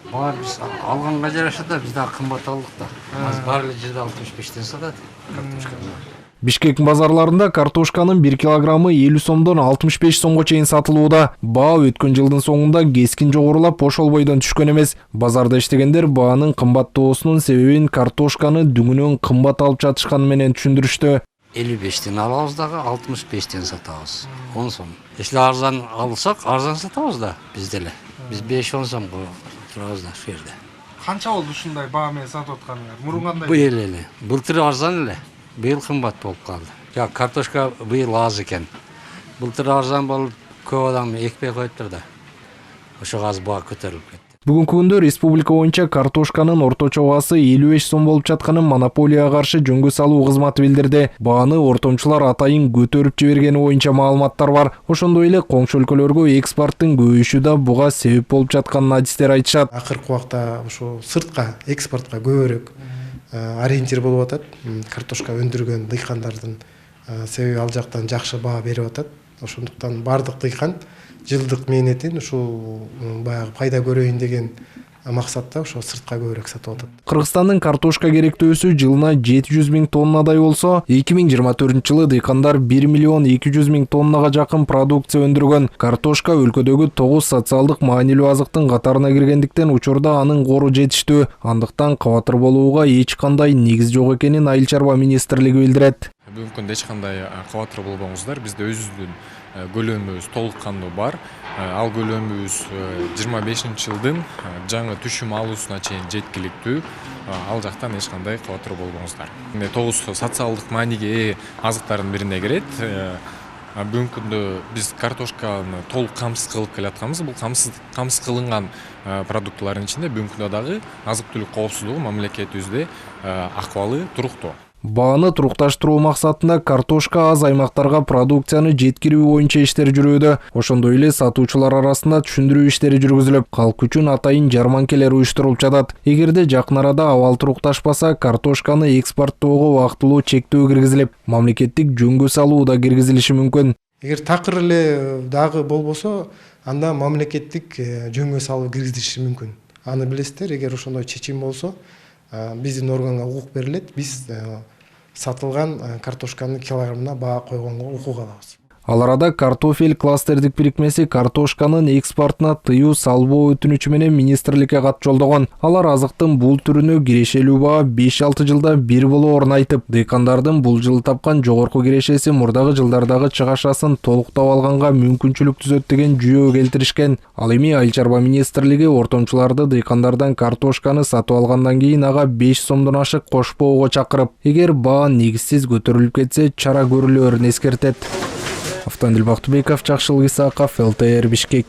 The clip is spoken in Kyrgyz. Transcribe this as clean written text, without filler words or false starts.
Бар біз алғанға жараша да біз дағы қымбат алдық та. Аз барлы жерде 65-тен сатады картошканы. Бишкек базарларында картошканын 1 килограммы 50 сомдон 65 сомго чейин сатылууда. Баа өткөн жылдын соңунда кескин жогорулап ошол бойдон түшкөн эмес. Базарда иштегендер баанын кымбаттоосунун себебин картошканы дүңүнөн кымбат алып жатышканы менен түшүндүрүштү. 55-тен алабыз дагы 65-тен сатабыз. 10 сом. Если арзан алсак, арзан сатабыз да биз деле. Биз 5-10 сомго турабыз да шу жерде. Канча болду ушундай баа менен сатып атканыңар? Мурун кандай? Быйыл эле. Былтыр арзан эле. Быйыл кымбат болуп калды. Я картошка быйыл аз экен. Былтыр арзан болуп көп адам экпей коюптур да. Ошого аз баа көтөрүлүп кетти. Бүгүнкү күндө республика боюнча картошканын орточо баасы 55 сом болуп жатканын монополияга каршы жөнгө салуу кызматы билдирди. Бааны ортомчулар атайын көтөрүп жибергени боюнча маалыматтар бар. Ошондой эле коңшу өлкөлөргө экспорттун көбөйүшү да буга себеп болуп жатканын адистер айтышат. Акыркы убакта ошо сыртка, экспортко көбүрөөк ориентир болуп атат. Картошка өндүргөн дыйкандардын себеби ал жактан жакшы баа берип атат. Ошондуктан бардык дыйкан жылдык мээнетин ушул баягы пайда көрөйүн деген максатта ошо сыртка көбүрөөк сатып атат. Кыргызстандын картошка керектөөсү жылына 700 000 тоннадай болсо, 2024-жылы дыйкандар 1 миллион 200 000 тоннага жакын продукция өндүргөн. Картошка өлкөдөгү 9 социалдык маанилүү азыктын катарына киргендиктен учурда анын кору жетиштүү. Андыктан кабатыр болууга эч кандай негиз жок экенин Айыл чарба министрлиги билдирет. Бүгүнкү күндө эч кандай кабатыр болбоңуздар. Бизде өзүбүздүн көлөмүбүз толук кандуу бар. Ал көлөмүбүз 25-жылдын жаңы түшүм алуусуна чейин жеткиликтүү. Ал жактан эч кандай кабатыр болбоңуздар. 9 социалдык мааниге ээ азыктардын бирине кирет. Бүгүнкү күндө биз картошканы толук камсыз кылып келатканбыз. Бул камсыз кылынган продуктылардын ичинде бүгүнкү күндө дагы азык-түлүк коопсуздугу мамлекетибизде акыбалы туруктуу. Бааны турукташтыруу максатында картошка аз аймактарга продукцияны жеткирүү боюнча иштер жүрүүдө. Ошондой эле сатуучулар арасында түшүндүрүү иштери жүргүзүлүп, калк үчүн атайын жарманкелер уюштурулуп жатат. Эгерде жакын арада абал турукташпаса, картошканы экспорттоого убактылуу чектөө киргизилип, мамлекеттик жөнгө салуу да киргизилиши мүмкүн. Эгер такыр эле дагы болбосо, анда мамлекеттик жөнгө салуу киргизилиши мүмкүн. Аны билесиздер, эгер ошондой чечим болсо, биздин органга укук берилет, биз сатылган картошканы килограммына баа койгонго укук алабыз. Ал арада картофель кластердик бирикмеси картошканын экспортуна тыюу салбоо өтүнүчү менен министрликке кат жолдогон. Алар азыктын бул түрүнө кирешелүү баа 5-6 жылда бир болоорун айтып, дыйкандардын бул жылы тапкан жогорку кирешеси мурдагы жылдардагы чыгашасын толуктап алганга мүмкүнчүлүк түзөт деген жүйөө келтиришкен. Ал эми Айыл чарба министрлиги ортомчуларды дыйкандардан картошканы сатып алгандан кийин ага 5 сомдон ашык кошпоого чакырып, эгер баа негизсиз көтөрүлүп кетсе, чара көрүлөөрүн эскертет. Автандил Бактыбеков, Жакшылык Исаков, ЛТР Бишкек.